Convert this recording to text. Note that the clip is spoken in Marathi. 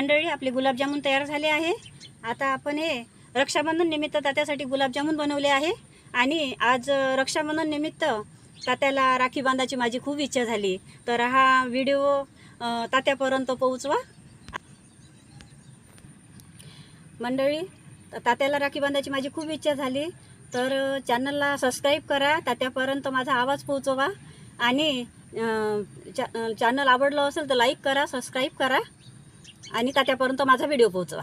मंडळी, आपले गुलाबजामुन तयार झाले आहे। आता आपण हे रक्षाबंधन निमित्त तात्यासाठी गुलाबजामुन बनवले आहे आणि आज रक्षाबंधन निमित्त तात्याला राखी बांधायची माझी खूप इच्छा झाली, तर हा व्हिडिओ तात्यापर्यंत पोहोचवा। मंडळी, तात्याला राखी बांधायची माझी खूप इच्छा झाली, तर चॅनलला सबस्क्राईब करा, तात्यापर्यंत माझा आवाज पोहोचवा आणि चॅनल आवडलं असेल तर लाईक करा, सबस्क्राईब करा आणि तात्यापर्यंत माझा व्हिडिओ पोहोचवा।